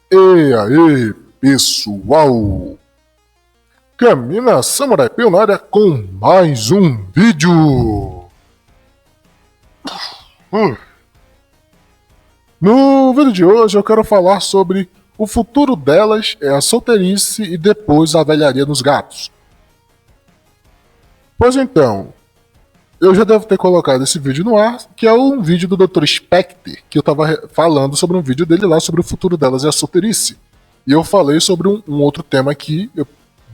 E aí, pessoal? Camina Samurai Pio na área com mais um vídeo. No vídeo de hoje eu quero falar sobre o futuro delas é a solteirice e depois a velharia nos gatos. Pois então, eu já devo ter colocado esse vídeo no ar, que é um vídeo do Dr. Spectre, que eu tava falando sobre um vídeo dele lá sobre o futuro delas e a solteirice. E eu falei sobre um outro tema que eu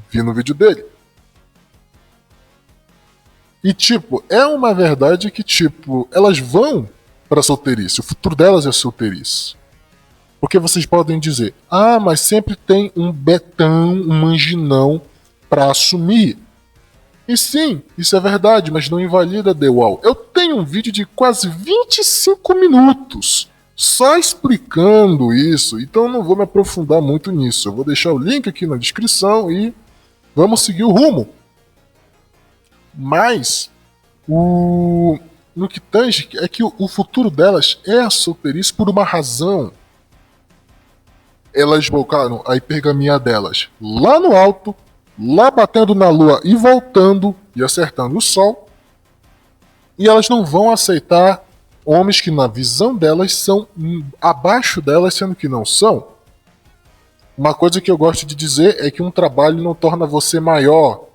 vi no vídeo dele. E é uma verdade que elas vão pra solteirice, o futuro delas é a solteirice. Porque vocês podem dizer, mas sempre tem um betão, um manginão pra assumir. E sim, isso é verdade, mas não invalida The Wall. Eu tenho um vídeo de quase 25 minutos só explicando isso, então eu não vou me aprofundar muito nisso. Eu vou deixar o link aqui na descrição e vamos seguir o rumo. Mas, no que tange é que o futuro delas é a solteirice por uma razão. Elas colocaram a hipergamia delas lá no alto, lá batendo na lua e voltando e acertando o sol. E elas não vão aceitar homens que na visão delas são abaixo delas, sendo que não são. Uma coisa que eu gosto de dizer é que um trabalho não torna você maior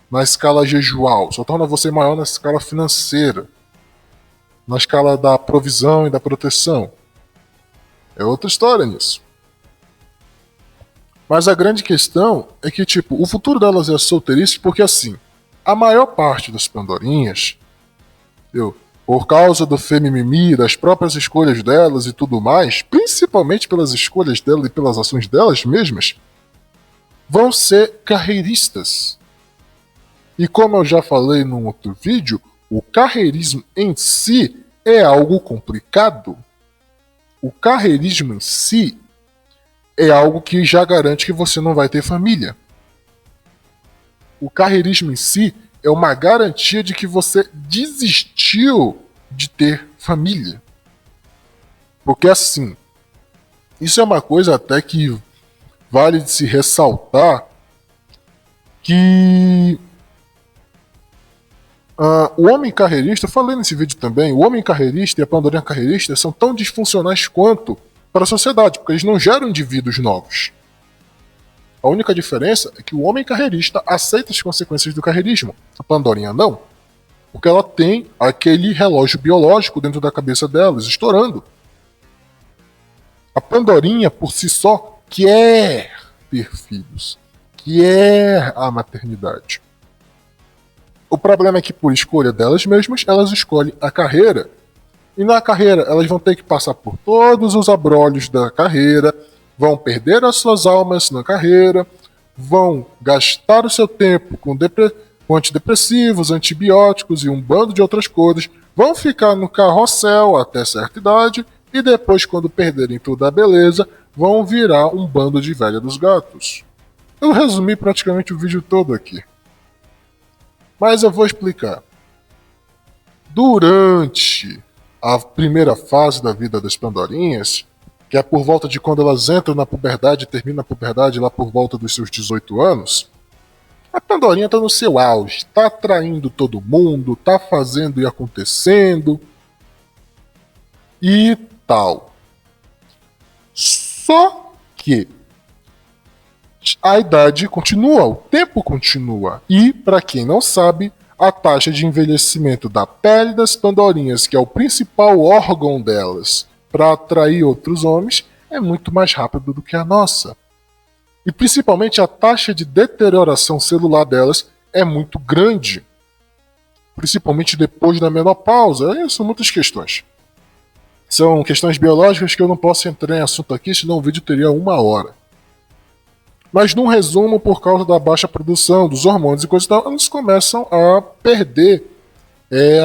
na escala jejual, só torna você maior na escala financeira, na escala da provisão e da proteção. É outra história nisso. Mas a grande questão é que, o futuro delas é a solteirice porque, assim, a maior parte das pandorinhas, por causa do femimimi, das próprias escolhas delas e tudo mais, principalmente pelas escolhas delas e pelas ações delas mesmas, vão ser carreiristas. E como eu já falei num outro vídeo, o carreirismo em si é algo complicado. O carreirismo em si é algo que já garante que você não vai ter família. O carreirismo em si é uma garantia de que você desistiu de ter família. Porque assim, isso é uma coisa até que vale de se ressaltar, que o homem carreirista, eu falei nesse vídeo também, o homem carreirista e a pandorinha carreirista são tão disfuncionais quanto para a sociedade, porque eles não geram indivíduos novos. A única diferença é que o homem carreirista aceita as consequências do carreirismo, a pandorinha não, porque ela tem aquele relógio biológico dentro da cabeça delas, estourando. A pandorinha, por si só, quer ter filhos, quer a maternidade. O problema é que, por escolha delas mesmas, elas escolhem a carreira. E na carreira, elas vão ter que passar por todos os abrolhos da carreira, vão perder as suas almas na carreira, vão gastar o seu tempo com antidepressivos, antibióticos e um bando de outras coisas, vão ficar no carrossel até certa idade e depois, quando perderem toda a beleza, vão virar um bando de velha dos gatos. Eu resumi praticamente o vídeo todo aqui. Mas eu vou explicar. Durante a primeira fase da vida das pandorinhas, que é por volta de quando elas entram na puberdade e terminam a puberdade lá por volta dos seus 18 anos, a pandorinha está no seu auge, está atraindo todo mundo, está fazendo e acontecendo e tal. Só que a idade continua, o tempo continua. E, para quem não sabe, a taxa de envelhecimento da pele das pandorinhas, que é o principal órgão delas para atrair outros homens, é muito mais rápido do que a nossa. E principalmente a taxa de deterioração celular delas é muito grande. Principalmente depois da menopausa. São muitas questões. São questões biológicas que eu não posso entrar em assunto aqui, senão o vídeo teria 1 hora. Mas num resumo, por causa da baixa produção dos hormônios e coisa e tal, eles começam a perder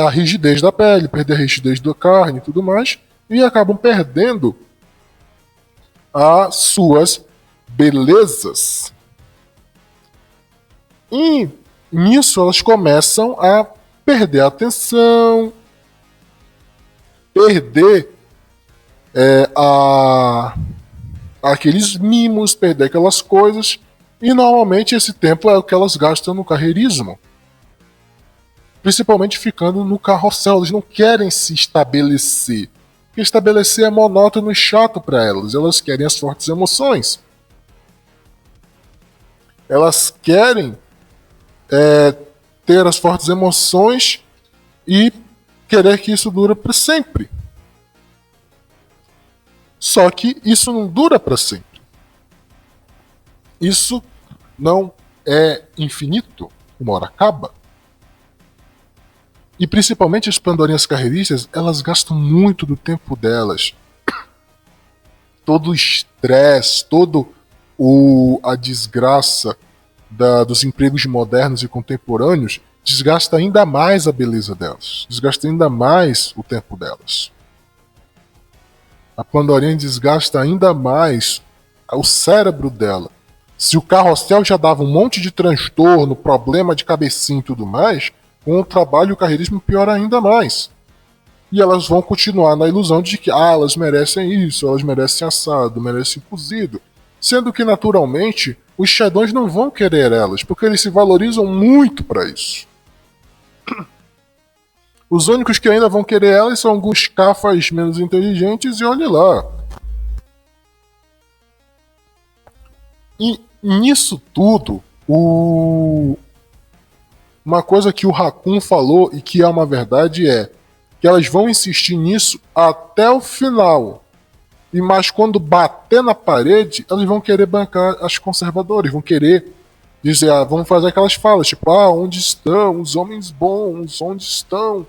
a rigidez da pele, perder a rigidez da carne e tudo mais, e acabam perdendo as suas belezas. E nisso elas começam a perder a atenção, perder aqueles mimos, perder aquelas coisas, e normalmente esse tempo é o que elas gastam no carreirismo. Principalmente ficando no carrossel, eles não querem se estabelecer. Porque estabelecer é monótono e chato para elas querem as fortes emoções. Elas querem ter as fortes emoções e querer que isso dure para sempre. Só que isso não dura para sempre. Isso não é infinito. Uma hora acaba. E principalmente as pandorinhas carreiristas, elas gastam muito do tempo delas. Todo o estresse, a desgraça dos empregos modernos e contemporâneos desgasta ainda mais a beleza delas. Desgasta ainda mais o tempo delas. A pandorinha desgasta ainda mais o cérebro dela. Se o carrossel já dava um monte de transtorno, problema de cabecinha e tudo mais, com o trabalho o carreirismo piora ainda mais. E elas vão continuar na ilusão de que elas merecem isso, elas merecem assado, merecem cozido. Sendo que, naturalmente, os xedões não vão querer elas, porque eles se valorizam muito para isso. Os únicos que ainda vão querer elas são alguns cafas menos inteligentes e olhe lá. E nisso tudo, uma coisa que o Raccoon falou e que é uma verdade é que elas vão insistir nisso até o final. Mas quando bater na parede, elas vão querer bancar as conservadoras, vão querer dizer, vamos fazer aquelas falas, tipo, onde estão os homens bons, onde estão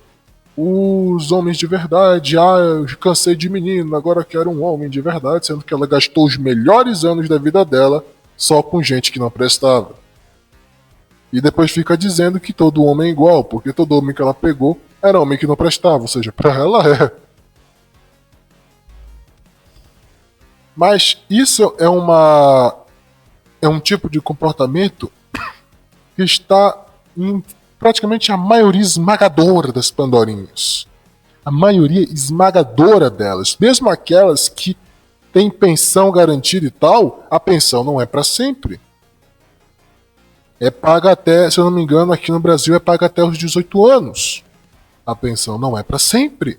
os homens de verdade, eu cansei de menino, agora quero um homem de verdade, sendo que ela gastou os melhores anos da vida dela só com gente que não prestava. E depois fica dizendo que todo homem é igual, porque todo homem que ela pegou era homem que não prestava, ou seja, pra ela é. Mas isso é um tipo de comportamento que está em praticamente a maioria esmagadora das pandorinhas. A maioria esmagadora delas, mesmo aquelas que têm pensão garantida e tal, a pensão não é para sempre. É paga até, se eu não me engano, aqui no Brasil é paga até os 18 anos. A pensão não é para sempre.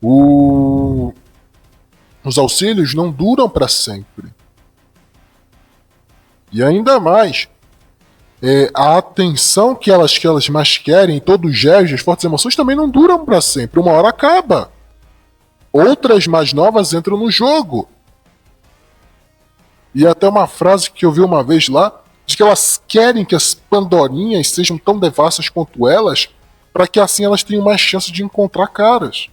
Os auxílios não duram para sempre. E ainda mais, a atenção que elas mais querem, todos os gestos, as fortes emoções também não duram para sempre. Uma hora acaba. Outras mais novas entram no jogo. E até uma frase que eu vi uma vez lá, de que elas querem que as pandorinhas sejam tão devassas quanto elas, para que assim elas tenham mais chance de encontrar caras.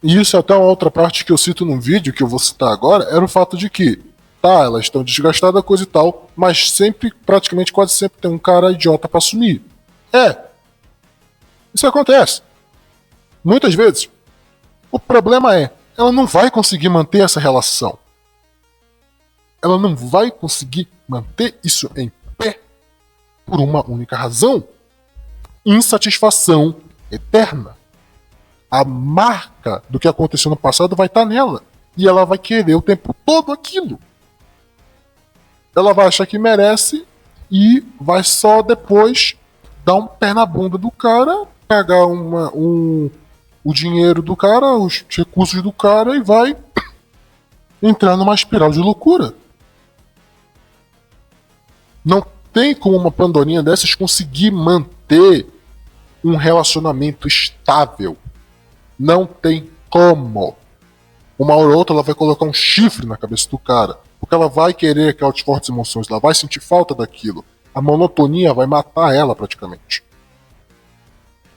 E isso é até uma outra parte que eu cito num vídeo, que eu vou citar agora, era o fato de que, elas estão desgastadas, coisa e tal, mas sempre, praticamente quase sempre, tem um cara idiota pra assumir. Isso acontece. Muitas vezes. O problema é, ela não vai conseguir manter essa relação. Ela não vai conseguir manter isso em pé por uma única razão: insatisfação eterna. A marca do que aconteceu no passado vai estar nela. E ela vai querer o tempo todo aquilo. Ela vai achar que merece e vai só depois dar um pé na bunda do cara, pegar o dinheiro do cara, os recursos do cara e vai entrar numa espiral de loucura. Não tem como uma pandorinha dessas conseguir manter um relacionamento estável. Não tem como. Uma hora ou outra ela vai colocar um chifre na cabeça do cara, porque ela vai querer aquelas fortes emoções, ela vai sentir falta daquilo. A monotonia vai matar ela praticamente.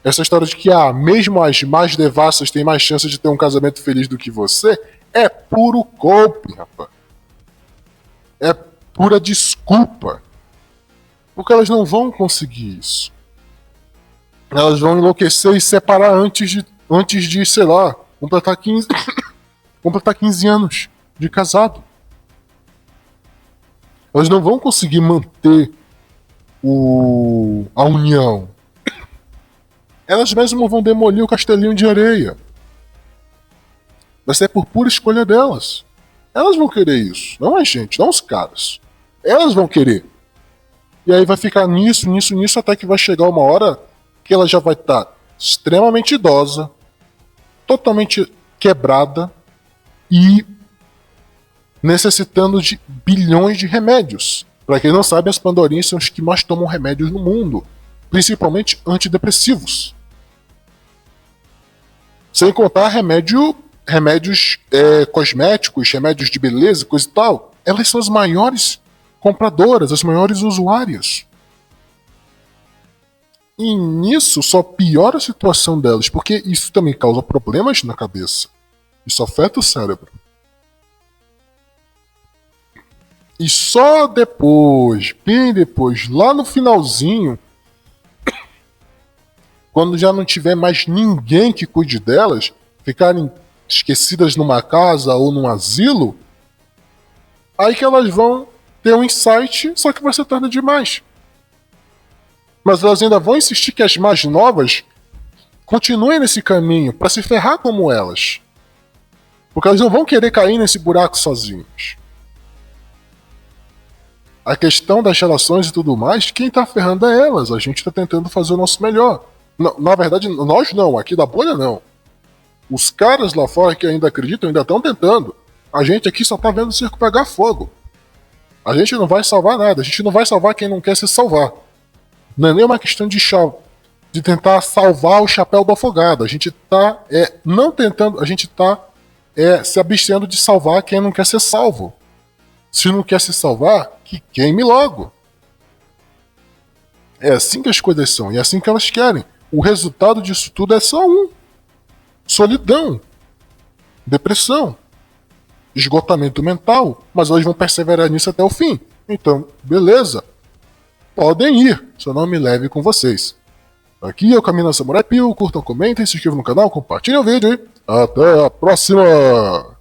Essa história de que mesmo as mais devassas têm mais chance de ter um casamento feliz do que você é puro golpe, rapaz. É pura desculpa. Porque elas não vão conseguir isso. Elas vão enlouquecer e separar antes de, sei lá, completar 15 anos de casado. Elas não vão conseguir manter a união. Elas mesmas vão demolir o castelinho de areia. Vai ser por pura escolha delas. Elas vão querer isso, não a gente, não os caras. Elas vão querer. E aí vai ficar nisso, nisso, nisso, até que vai chegar uma hora que ela já vai estar extremamente idosa, totalmente quebrada e necessitando de bilhões de remédios. Para quem não sabe, as Pandorinhas são os que mais tomam remédios no mundo, principalmente antidepressivos. Sem contar remédios cosméticos, remédios de beleza, coisa e tal. Elas são as maiores compradoras, as maiores usuárias. E nisso só piora a situação delas, porque isso também causa problemas na cabeça. Isso afeta o cérebro. E só depois, bem depois, lá no finalzinho, quando já não tiver mais ninguém que cuide delas, ficarem esquecidas numa casa ou num asilo, aí que elas vão ter um insight, só que vai ser tarde demais. Mas elas ainda vão insistir que as mais novas continuem nesse caminho para se ferrar como elas. Porque elas não vão querer cair nesse buraco sozinhas. A questão das relações e tudo mais, quem tá ferrando é elas. A gente tá tentando fazer o nosso melhor. Na verdade, nós não, aqui da bolha não. Os caras lá fora que ainda acreditam ainda estão tentando. A gente aqui só tá vendo o circo pegar fogo. A gente não vai salvar nada. A gente não vai salvar quem não quer se salvar. Não é nem uma questão de tentar salvar o chapéu do afogado. A gente tá não tentando, a gente tá se abstendo de salvar quem não quer ser salvo. Se não quer se salvar, que queime logo. É assim que as coisas são, e é assim que elas querem. O resultado disso tudo é só um: solidão, depressão, esgotamento mental, mas elas vão perseverar nisso até o fim. Então, beleza. Podem ir, só não me leve com vocês. Aqui é o Caminho da Samurai Pio, curtam, comentem, se inscrevam no canal, compartilhem o vídeo e até a próxima!